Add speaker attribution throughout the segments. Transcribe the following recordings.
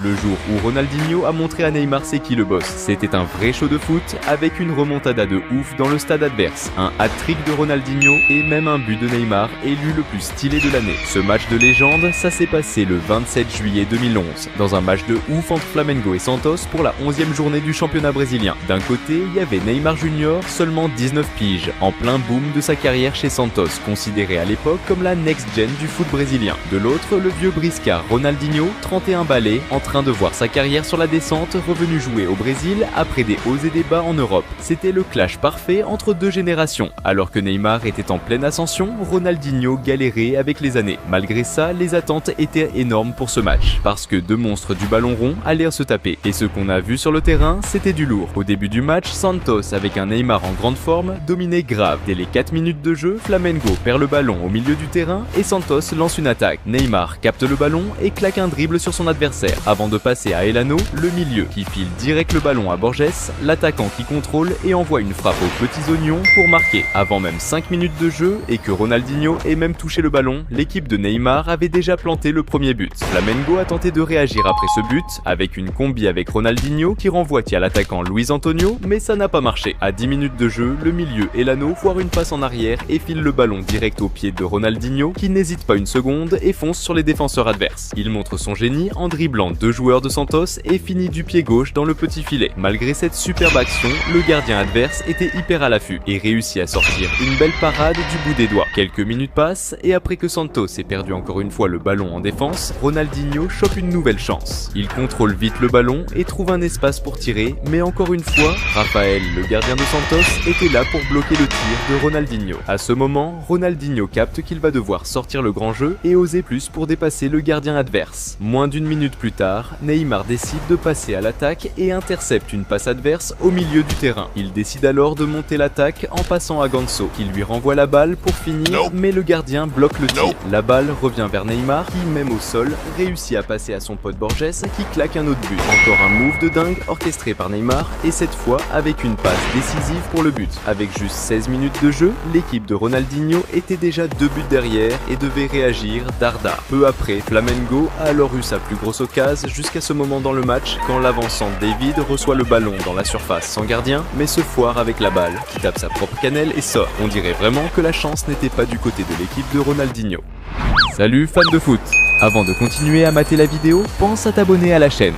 Speaker 1: Le jour où Ronaldinho a montré à Neymar c'est qui le boss. C'était un vrai show de foot avec une remontada de ouf dans le stade adverse, un hat-trick de Ronaldinho et même un but de Neymar élu le plus stylé de l'année. Ce match de légende, ça s'est passé le 27 juillet 2011, dans un match de ouf entre Flamengo et Santos pour la 11e journée du championnat brésilien. D'un côté, il y avait Neymar Junior, seulement 19 piges, en plein boom de sa carrière chez Santos, considéré à l'époque comme la next-gen du foot brésilien. De l'autre, le vieux briscard Ronaldinho, 31 balais, en train de voir sa carrière sur la descente, revenu jouer au Brésil après des hauts et des bas en Europe. C'était le clash parfait entre deux générations. Alors que Neymar était en pleine ascension, Ronaldinho galérait avec les années. Malgré ça, les attentes étaient énormes pour ce match, parce que deux monstres du ballon rond allèrent se taper. Et ce qu'on a vu sur le terrain, c'était du lourd. Au début du match, Santos, avec un Neymar en grande forme, dominait grave. Dès les 4 minutes de jeu, Flamengo perd le ballon au milieu du terrain et Santos lance une attaque. Neymar capte le ballon et claque un dribble sur son adversaire, avant de passer à Elano, le milieu, qui file direct le ballon à Borges, l'attaquant qui contrôle et envoie une frappe aux petits oignons pour marquer. Avant même 5 minutes de jeu et que Ronaldinho ait même touché le ballon, l'équipe de Neymar avait déjà planté le premier but. Flamengo a tenté de réagir après ce but, avec une combi avec Ronaldinho qui renvoie à l'attaquant Luis Antonio, mais ça n'a pas marché. À 10 minutes de jeu, le milieu Elano foire une passe en arrière et file le ballon direct au pied de Ronaldinho, qui n'hésite pas une seconde et fonce sur les défenseurs adverses. Il montre son génie en dribblant deux joueurs de Santos et finit du pied gauche dans le petit filet. Malgré cette superbe action, le gardien adverse était hyper à l'affût et réussit à sortir une belle parade du bout des doigts. Quelques minutes passent et après que Santos ait perdu encore une fois le ballon en défense, Ronaldinho chope une nouvelle chance. Il contrôle vite le ballon et trouve un espace pour tirer, mais encore une fois, Rafael, le gardien de Santos, était là pour bloquer le tir de Ronaldinho. À ce moment, Ronaldinho capte qu'il va devoir sortir le grand jeu et oser plus pour dépasser le gardien adverse. Moins d'une minute plus tard, Neymar décide de passer à l'attaque et intercepte une passe adverse au milieu du terrain. Il décide alors de monter l'attaque en passant à Ganso, qui lui renvoie la balle pour finir, mais le gardien bloque le tir. La balle revient vers Neymar, qui, même au sol, réussit à passer à son pote Borges, qui claque un autre but. Encore un move de dingue orchestré par Neymar, et cette fois avec une passe décisive pour le but. Avec juste 16 minutes de jeu, l'équipe de Ronaldinho était déjà 2 buts derrière et devait réagir dardard. Peu après, Flamengo a alors eu sa plus grosse occasion jusqu'à ce moment dans le match, quand l'avançant David reçoit le ballon dans la surface sans gardien, mais se foire avec la balle, qui tape sa propre cannelle et sort. On dirait vraiment que la chance n'était pas du côté de l'équipe de Ronaldinho. Salut fans de foot! Avant de continuer à mater la vidéo, pense à t'abonner à la chaîne.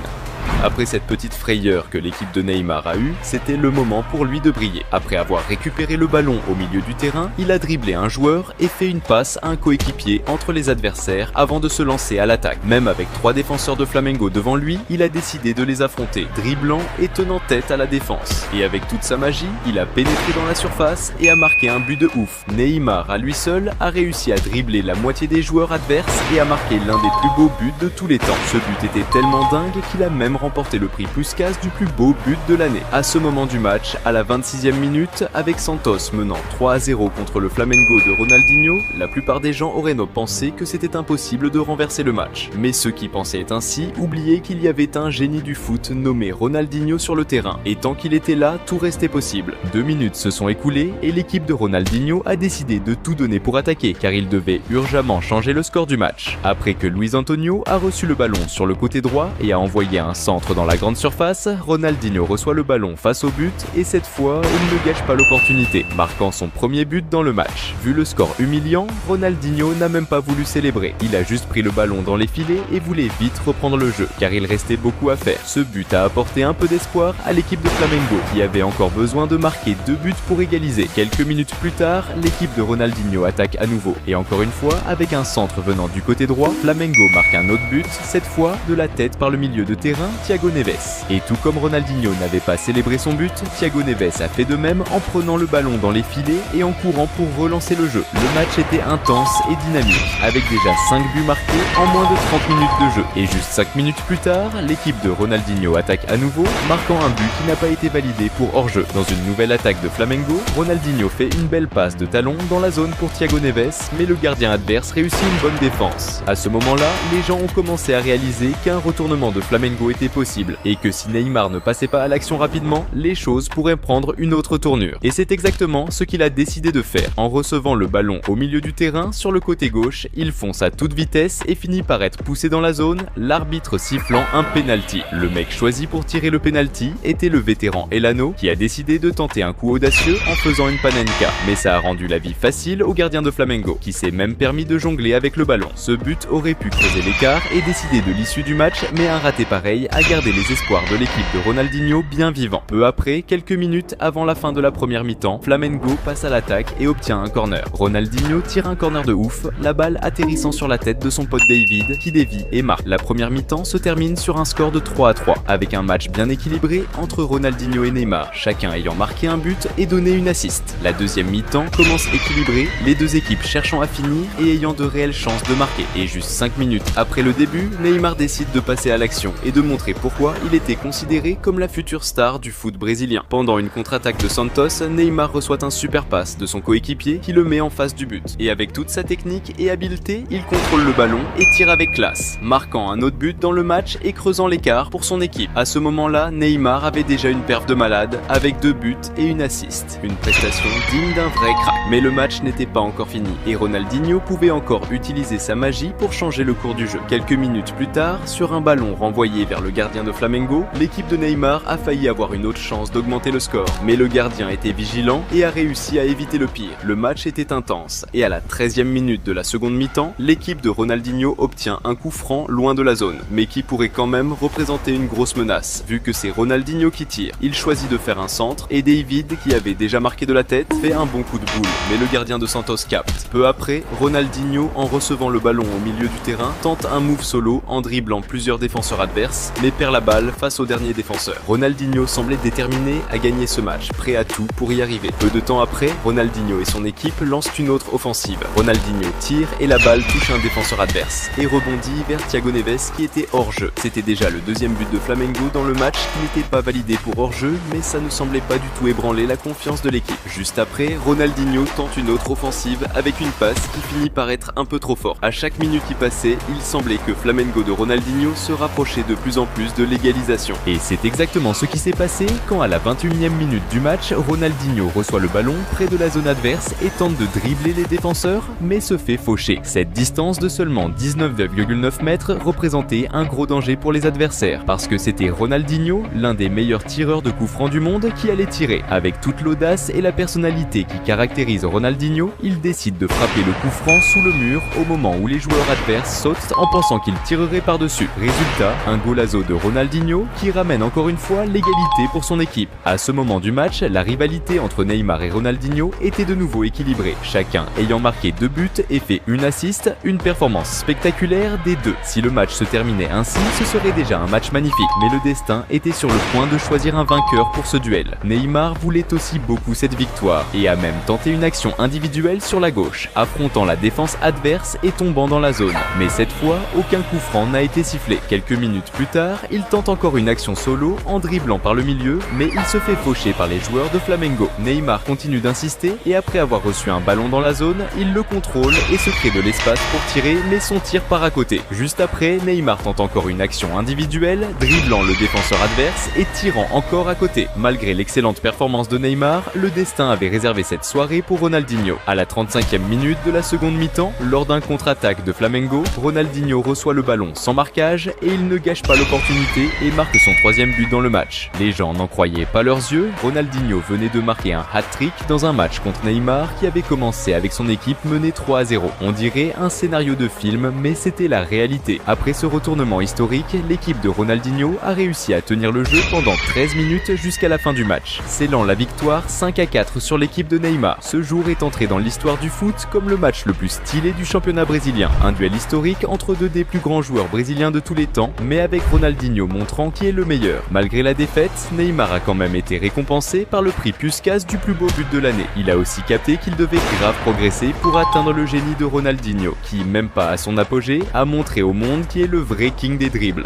Speaker 1: Après cette petite frayeur que l'équipe de Neymar a eue, c'était le moment pour lui de briller. Après avoir récupéré le ballon au milieu du terrain, il a dribblé un joueur et fait une passe à un coéquipier entre les adversaires avant de se lancer à l'attaque. Même avec 3 défenseurs de Flamengo devant lui, il a décidé de les affronter, dribblant et tenant tête à la défense. Et avec toute sa magie, il a pénétré dans la surface et a marqué un but de ouf. Neymar, à lui seul, a réussi à dribbler la moitié des joueurs adverses et a marqué l'un des plus beaux buts de tous les temps. Ce but était tellement dingue qu'il a même remporté le prix Puskás du plus beau but de l'année. À ce moment du match, à la 26e minute, avec Santos menant 3-0 contre le Flamengo de Ronaldinho, la plupart des gens auraient pensé que c'était impossible de renverser le match. Mais ceux qui pensaient ainsi oubliaient qu'il y avait un génie du foot nommé Ronaldinho sur le terrain. Et tant qu'il était là, tout restait possible. 2 minutes se sont écoulées et l'équipe de Ronaldinho a décidé de tout donner pour attaquer, car il devait urgemment changer le score du match. Après que Luis Antonio a reçu le ballon sur le côté droit et a envoyé un centre dans la grande surface, Ronaldinho reçoit le ballon face au but et cette fois, il ne gâche pas l'opportunité, marquant son premier but dans le match. Vu le score humiliant, Ronaldinho n'a même pas voulu célébrer. Il a juste pris le ballon dans les filets et voulait vite reprendre le jeu, car il restait beaucoup à faire. Ce but a apporté un peu d'espoir à l'équipe de Flamengo, qui avait encore besoin de marquer 2 buts pour égaliser. Quelques minutes plus tard, l'équipe de Ronaldinho attaque à nouveau. Et encore une fois, avec un centre venant du côté droit, Flamengo marque un autre but, cette fois de la tête par le milieu de terrain, Thiago Neves. Et tout comme Ronaldinho n'avait pas célébré son but, Thiago Neves a fait de même en prenant le ballon dans les filets et en courant pour relancer le jeu. Le match était intense et dynamique, avec déjà 5 buts marqués en moins de 30 minutes de jeu. Et juste 5 minutes plus tard, l'équipe de Ronaldinho attaque à nouveau, marquant un but qui n'a pas été validé pour hors-jeu. Dans une nouvelle attaque de Flamengo, Ronaldinho fait une belle passe de talon dans la zone pour Thiago Neves, mais le gardien adverse réussit une bonne défense. À ce moment-là, les gens ont commencé à réaliser qu'un retournement de Flamengo était possible, et que si Neymar ne passait pas à l'action rapidement, les choses pourraient prendre une autre tournure. Et c'est exactement ce qu'il a décidé de faire. En recevant le ballon au milieu du terrain, sur le côté gauche, il fonce à toute vitesse et finit par être poussé dans la zone, l'arbitre sifflant un penalty. Le mec choisi pour tirer le penalty était le vétéran Elano, qui a décidé de tenter un coup audacieux en faisant une panenka. Mais ça a rendu la vie facile au gardien de Flamengo, qui s'est même permis de jongler avec le ballon. Ce but aurait pu creuser l'écart et décider de l'issue du match, mais un raté pareil a gardé les espoirs de l'équipe de Ronaldinho bien vivants. Peu après, quelques minutes avant la fin de la première mi-temps, Flamengo passe à l'attaque et obtient un corner. Ronaldinho tire un corner de ouf, la balle atterrissant sur la tête de son pote David, qui dévie et marque. La première mi-temps se termine sur un score de 3-3, avec un match bien équilibré entre Ronaldinho et Neymar, chacun ayant marqué un but et donné une assist. La deuxième mi-temps commence équilibrée, les deux équipes cherchant à finir et ayant de réelles chances de marquer. Et juste 5 minutes après le début, Neymar décide de passer à l'action et de montrer pourquoi il était considéré comme la future star du foot brésilien. Pendant une contre-attaque de Santos, Neymar reçoit un super pass de son coéquipier qui le met en face du but. Et avec toute sa technique et habileté, il contrôle le ballon et tire avec classe, marquant un autre but dans le match et creusant l'écart pour son équipe. À ce moment-là, Neymar avait déjà une perf de malade avec 2 buts et une assist. Une prestation digne d'un vrai crack. Mais le match n'était pas encore fini et Ronaldinho pouvait encore utiliser sa magie pour changer le cours du jeu. Quelques minutes plus tard, sur un ballon renvoyé vers le gardien de Flamengo, l'équipe de Neymar a failli avoir une autre chance d'augmenter le score. Mais le gardien était vigilant et a réussi à éviter le pire. Le match était intense et à la 13e minute de la seconde mi-temps, l'équipe de Ronaldinho obtient un coup franc loin de la zone, mais qui pourrait quand même représenter une grosse menace, vu que c'est Ronaldinho qui tire. Il choisit de faire un centre et David, qui avait déjà marqué de la tête, fait un bon coup de boule, mais le gardien de Santos capte. Peu après, Ronaldinho, en recevant le ballon au milieu du terrain, tente un move solo en dribblant plusieurs défenseurs adverses, mais perd la balle face au dernier défenseur. Ronaldinho semblait déterminé à gagner ce match, prêt à tout pour y arriver. Peu de temps après, Ronaldinho et son équipe lancent une autre offensive. Ronaldinho tire et la balle touche un défenseur adverse et rebondit vers Thiago Neves qui était hors jeu. C'était déjà le deuxième but de Flamengo dans le match qui n'était pas validé pour hors jeu, mais ça ne semblait pas du tout ébranler la confiance de l'équipe. Juste après, Ronaldinho tente une autre offensive avec une passe qui finit par être un peu trop fort. À chaque minute qui passait, il semblait que Flamengo de Ronaldinho se rapprochait de plus en plus de l'égalisation. Et c'est exactement ce qui s'est passé quand à la 21e minute du match, Ronaldinho reçoit le ballon près de la zone adverse et tente de dribbler les défenseurs, mais se fait faucher. Cette distance de seulement 19,9 mètres représentait un gros danger pour les adversaires, parce que c'était Ronaldinho, l'un des meilleurs tireurs de coups francs du monde, qui allait tirer. Avec toute l'audace et la personnalité qui caractérise Ronaldinho, il décide de frapper le coup franc sous le mur au moment où les joueurs adverses sautent en pensant qu'il tirerait par-dessus. Résultat, un golazo de Ronaldinho qui ramène encore une fois l'égalité pour son équipe. À ce moment du match, la rivalité entre Neymar et Ronaldinho était de nouveau équilibrée, chacun ayant marqué 2 buts et fait une assist, une performance spectaculaire des deux. Si le match se terminait ainsi, ce serait déjà un match magnifique, mais le destin était sur le point de choisir un vainqueur pour ce duel. Neymar voulait aussi beaucoup cette victoire et a même tenté une action individuelle sur la gauche, affrontant la défense adverse et tombant dans la zone. Mais cette fois, aucun coup franc n'a été sifflé. Quelques minutes plus tard, il tente encore une action solo en dribblant par le milieu, mais il se fait faucher par les joueurs de Flamengo. Neymar continue d'insister et après avoir reçu un ballon dans la zone, il le contrôle et se crée de l'espace pour tirer, mais son tir part à côté. Juste après, Neymar tente encore une action individuelle, dribblant le défenseur adverse et tirant encore à côté. Malgré l'excellente performance de Neymar, le destin avait réservé cette soirée pour Ronaldinho. À la 35e minute de la seconde mi-temps, lors d'un contre-attaque de Flamengo, Ronaldinho reçoit le ballon sans marquage et il ne gâche pas l'opportunité et marque son 3e but dans le match. Les gens n'en croyaient pas leurs yeux, Ronaldinho venait de marquer un hat-trick dans un match contre Neymar qui avait commencé avec son équipe menée 3-0. On dirait un scénario de film, mais c'était la réalité. Après ce retournement historique, l'équipe de Ronaldinho a réussi à tenir le jeu pendant 13 minutes jusqu'à la fin du match, scellant la victoire 5-4 sur l'équipe de Neymar. Ce jour est entré dans l'histoire du foot comme le match le plus stylé du championnat brésilien. Un duel historique entre deux des plus grands joueurs brésiliens de tous les temps, mais avec Ronaldinho montrant qui est le meilleur. Malgré la défaite, Neymar a quand même été récompensé par le prix Puskás du plus beau but de l'année. Il a aussi capté qu'il devait grave progresser pour atteindre le génie de Ronaldinho, qui, même pas à son apogée, a montré au monde qui est le vrai king des dribbles.